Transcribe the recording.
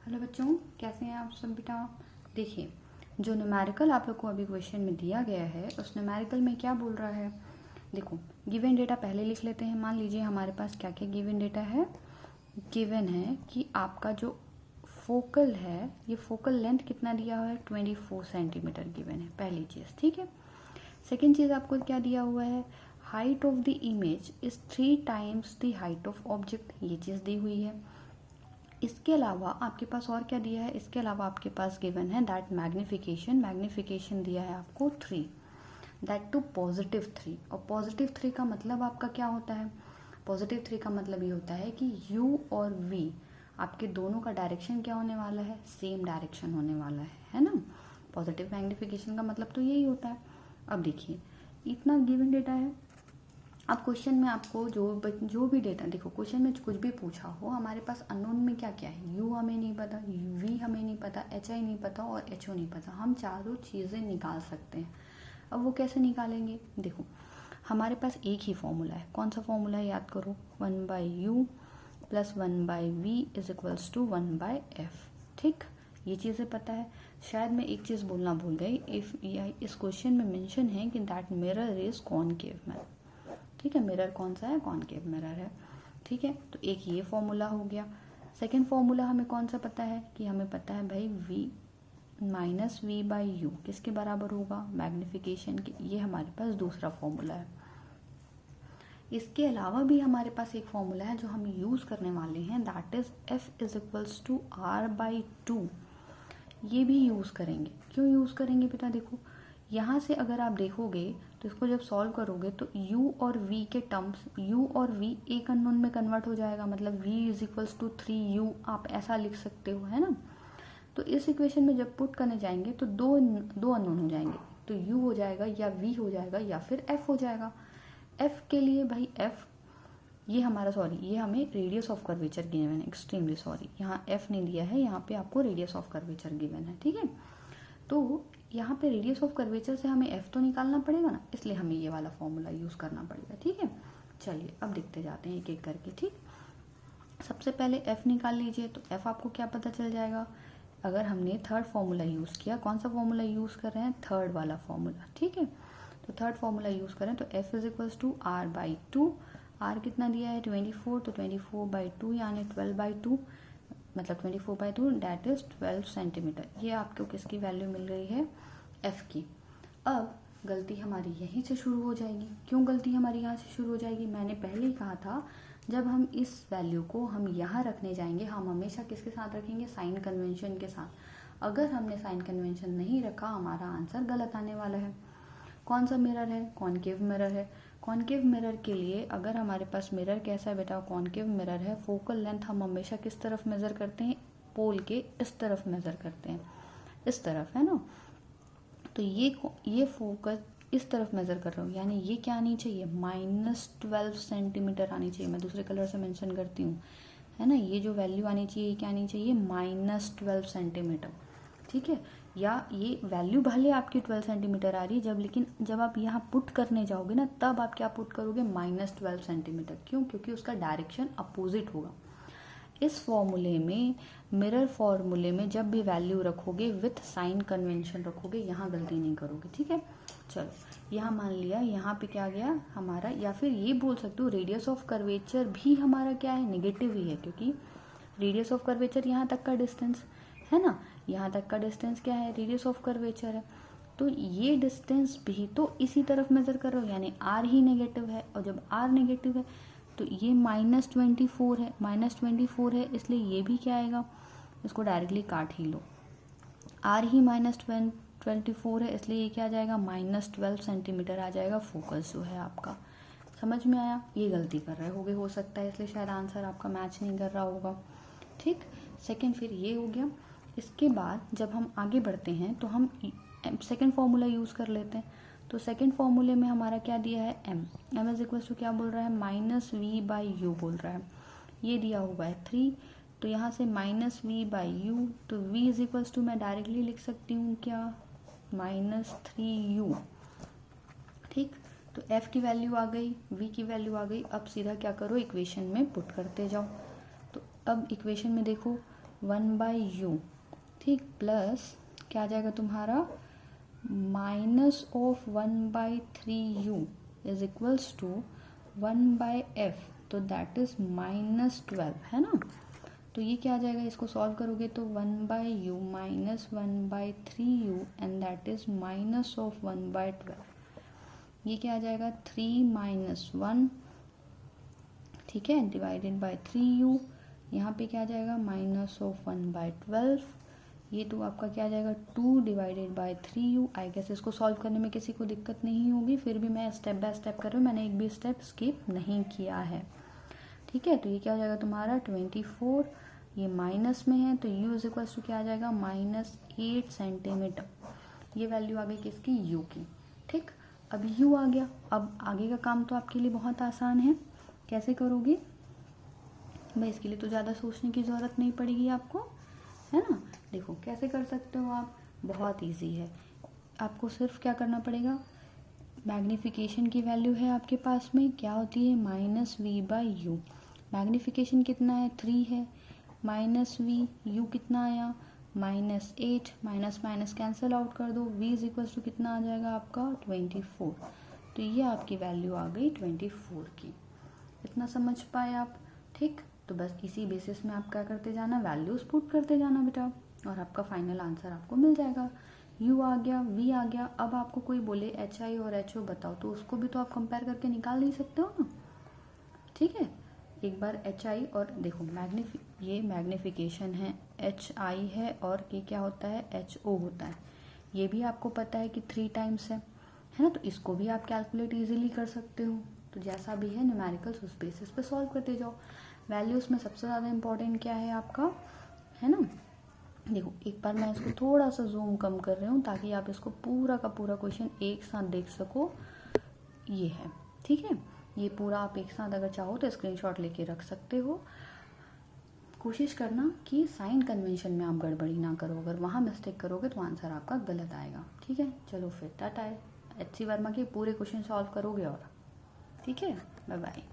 Hello बच्चों, कैसे हैं आप सब बेटा। देखिए, जो न्यूमेरिकल आप लोग को अभी क्वेश्चन में दिया गया है उस न्यूमेरिकल में क्या बोल रहा है। देखो, गिवन डेटा पहले लिख लेते हैं। मान लीजिए हमारे पास क्या क्या गिवन डेटा है। गिवन है कि आपका जो फोकल है, ये फोकल लेंथ कितना दिया हुआ है, 24 सेंटीमीटर गिवन है, पहली चीज़। ठीक है। सेकेंड चीज़ आपको क्या दिया हुआ है, height of the image is 3 times the height of object, ये चीज़ दी हुई है। इसके अलावा आपके पास और क्या दिया है, इसके अलावा आपके पास गिवन है दैट मैग्निफिकेशन दिया है आपको 3, दैट टू +3। और +3 का मतलब आपका क्या होता है, +3 का मतलब ये होता है कि u और v आपके दोनों का डायरेक्शन क्या होने वाला है, सेम डायरेक्शन होने वाला है ना। पॉजिटिव मैग्निफिकेशन का मतलब तो यही होता है। अब देखिए, इतना गिवन डेटा है। अब क्वेश्चन में आपको जो भी डेटा, देखो क्वेश्चन में कुछ भी पूछा हो, हमारे पास अननोन में क्या क्या है, u हमें नहीं पता, v हमें नहीं पता, hi नहीं पता और ho नहीं पता। हम चारों चीज़ें निकाल सकते हैं। अब वो कैसे निकालेंगे, देखो हमारे पास एक ही फॉर्मूला है। कौन सा फॉर्मूला है, याद करो, 1/u + 1/v = 1/f। ठीक, ये चीज़ें पता है। शायद मैं एक चीज़ बोलना भूल गई, इस क्वेश्चन में मेंशन है कि that mirror is concave man. ठीक है, मिरर कौन सा है, कॉनकेव मिरर है। ठीक है, तो एक ये फॉर्मूला हो गया। सेकंड फॉर्मूला हमें कौन सा पता है, कि हमें पता है भाई v-v/u किसके बराबर होगा, मैग्निफिकेशन के। ये हमारे पास दूसरा फॉर्मूला है। इसके अलावा भी हमारे पास एक फॉर्मूला है जो हम यूज़ करने वाले हैं, दैट इज f = r/2। ये भी यूज़ करेंगे। क्यों यूज़ करेंगे बेटा, देखो यहाँ से अगर आप देखोगे तो इसको जब सॉल्व करोगे तो u और v के टर्म्स, u और v एक अननोन में कन्वर्ट हो जाएगा, मतलब v = 3u आप ऐसा लिख सकते हो, है ना। तो इस इक्वेशन में जब पुट करने जाएंगे तो दो अननोन हो जाएंगे, तो u हो जाएगा या v हो जाएगा या फिर f हो जाएगा। f के लिए भाई f, ये हमारा, सॉरी, ये हमें रेडियस ऑफ कर्वेचर गिवन है, एक्सट्रीमली सॉरी, यहाँ f नहीं दिया है, यहाँ पे आपको रेडियस ऑफ कर्वेचर गिवन है। ठीक है, तो यहाँ पे रेडियस ऑफ कर्वेचर से हमें f तो निकालना पड़ेगा ना, इसलिए हमें ये वाला फॉर्मूला यूज़ करना पड़ेगा। ठीक है, चलिए अब देखते जाते हैं एक एक करके। ठीक, सबसे पहले f निकाल लीजिए। तो f आपको क्या पता चल जाएगा, अगर हमने थर्ड फॉर्मूला यूज़ किया, कौन सा फॉर्मूला यूज़ कर रहे हैं, थर्ड वाला फॉर्मूला। ठीक है, तो थर्ड फॉर्मूला यूज़ करें तो f = r/2। r कितना दिया है, 24, तो 24/2 यानी 12/2, मतलब 24/2 दैट इज 12 सेंटीमीटर। ये आपको किसकी वैल्यू मिल रही है, f की। अब गलती हमारी यहीं से शुरू हो जाएगी। क्यों गलती हमारी यहाँ से शुरू हो जाएगी, मैंने पहले ही कहा था, जब हम इस वैल्यू को हम यहाँ रखने जाएंगे, हम हमेशा किसके साथ रखेंगे, साइन कन्वेंशन के साथ। अगर हमने साइन कन्वेंशन नहीं रखा, हमारा आंसर गलत आने वाला है। कौन सा मिरर है, कॉनकेव मिरर है। कॉनकेव मिरर के लिए अगर हमारे पास मिरर कैसा है बेटा, कॉनकेव मिरर है, फोकल लेंथ हम हमेशा किस तरफ मेज़र करते हैं, पोल के इस तरफ मेज़र करते हैं, इस तरफ, है ना। तो ये फोकस इस तरफ मेज़र कर रहा हूँ, यानी ये क्या आनी चाहिए, -12 सेंटीमीटर आनी चाहिए। मैं दूसरे कलर से मेंशन करती हूँ, है ना। ये जो वैल्यू आनी चाहिए, क्या आनी चाहिए, -12 सेंटीमीटर। ठीक है, या ये वैल्यू भले आपकी 12 सेंटीमीटर आ रही है, लेकिन जब आप यहाँ पुट करने जाओगे ना, तब आप क्या पुट करोगे, -12 सेंटीमीटर। क्यों, क्योंकि उसका डायरेक्शन अपोजिट होगा। इस फॉर्मूले में, मिरर फॉर्मूले में जब भी वैल्यू रखोगे विथ साइन कन्वेंशन रखोगे, यहाँ गलती नहीं करोगे। ठीक है, चलो यहाँ मान लिया, यहाँ पे क्या गया हमारा, या फिर ये बोल सकते हो रेडियस ऑफ कर्वेचर भी हमारा क्या है, नेगेटिव ही है, क्योंकि रेडियस ऑफ कर्वेचर यहाँ तक का डिस्टेंस है ना, यहाँ तक का डिस्टेंस क्या है, रेडियस ऑफ कर्वेचर है। तो ये डिस्टेंस भी तो इसी तरफ मेजर कर रहे हो, यानी r ही नेगेटिव है, और जब r नेगेटिव है तो ये -24 है, -24 है, इसलिए ये भी क्या आएगा, इसको डायरेक्टली काट ही लो, r ही -24 है, इसलिए ये क्या आ जाएगा, -12 सेंटीमीटर आ जाएगा फोकस जो है आपका। समझ में आया, ये गलती कर रहे होगे हो सकता है, इसलिए शायद आंसर आपका मैच नहीं कर रहा होगा। ठीक, सेकंड फिर ये हो गया। इसके बाद जब हम आगे बढ़ते हैं तो हम सेकंड फॉर्मूला यूज़ कर लेते हैं। तो सेकंड फॉर्मूले में हमारा क्या दिया है, m इज इक्वल टू क्या बोल रहा है, -v/u बोल रहा है। ये दिया हुआ है 3, तो यहाँ से -v/u, तो v इज इक्वल टू मैं डायरेक्टली लिख सकती हूँ क्या, -3u। ठीक, तो f की वैल्यू आ गई, v की वैल्यू आ गई। अब सीधा क्या करो, इक्वेशन में पुट करते जाओ। तो अब इक्वेशन में देखो, 1/u, ठीक, प्लस क्या आ जाएगा तुम्हारा minus of 1/3u is equals to 1/f, तो दैट इज -12, है ना। तो ये क्या आ जाएगा, इसको सॉल्व करोगे तो 1/u minus 1/3u and that is minus of 1/12। ये क्या आ जाएगा 3 - 1, ठीक है, डिवाइडेड बाय 3u। यहाँ पे क्या आ जाएगा माइनस ऑफ 1/12। ये तो आपका क्या आ जाएगा 2 divided by 3u। I guess इसको सॉल्व करने में किसी को दिक्कत नहीं होगी, फिर भी मैं स्टेप बाय स्टेप कर रही हूँ, मैंने एक भी स्टेप स्किप नहीं किया है, ठीक है। तो ये क्या हो जाएगा तुम्हारा 24, ये माइनस में है तो u इज इक्वल्स टू क्या आ जाएगा -8 सेंटीमीटर। ये वैल्यू आ गई किसकी, u की, ठीक। अब u आ गया, अब आगे का काम तो आपके लिए बहुत आसान है। कैसे करोगे भाई, इसके लिए तो ज़्यादा सोचने की ज़रूरत नहीं पड़ेगी आपको, है ना। देखो कैसे कर सकते हो आप, बहुत इजी है। आपको सिर्फ क्या करना पड़ेगा, मैग्नीफिकेशन की वैल्यू है आपके पास में, क्या होती है -v/u। मैग्नीफिकेशन कितना है 3 है, -v, u कितना आया -8, माइनस माइनस कैंसिल आउट कर दो, v इज इक्वल्स टू कितना आ जाएगा आपका 24। तो ये आपकी वैल्यू आ गई 24 की। इतना समझ पाए आप, ठीक। तो बस इसी बेसिस में आप क्या करते जाना, वैल्यूज पुट करते जाना बेटा, और आपका फाइनल आंसर आपको मिल जाएगा। u आ गया, v आ गया। अब आपको कोई बोले hi और ho बताओ, तो उसको भी तो आप कंपेयर करके निकाल नहीं सकते हो ना, ठीक है। एक बार hi और देखो ये मैग्नीफिकेशन है, hi है, और ये क्या होता है ho होता है। ये भी आपको पता है कि 3 टाइम्स है ना, तो इसको भी आप कैलकुलेट इजीली कर सकते हो। तो जैसा भी है न्यूमेरिकल्स उस बेसिस पे सॉल्व करते जाओ। वैल्यूज में सबसे ज़्यादा इम्पोर्टेंट क्या है आपका, है ना। देखो एक बार मैं इसको थोड़ा सा जूम कम कर रही हूँ ताकि आप इसको पूरा का पूरा क्वेश्चन एक साथ देख सको। ये है, ठीक है, ये पूरा आप एक साथ अगर चाहो तो स्क्रीनशॉट लेके रख सकते हो। कोशिश करना कि साइन कन्वेंशन में आप गड़बड़ी ना करो, अगर वहाँ मिस्टेक करोगे तो आंसर आपका गलत आएगा, ठीक है। चलो फिर टाटा है, HC वर्मा के पूरे क्वेश्चन सॉल्व करोगे और, ठीक है, बाय बाय।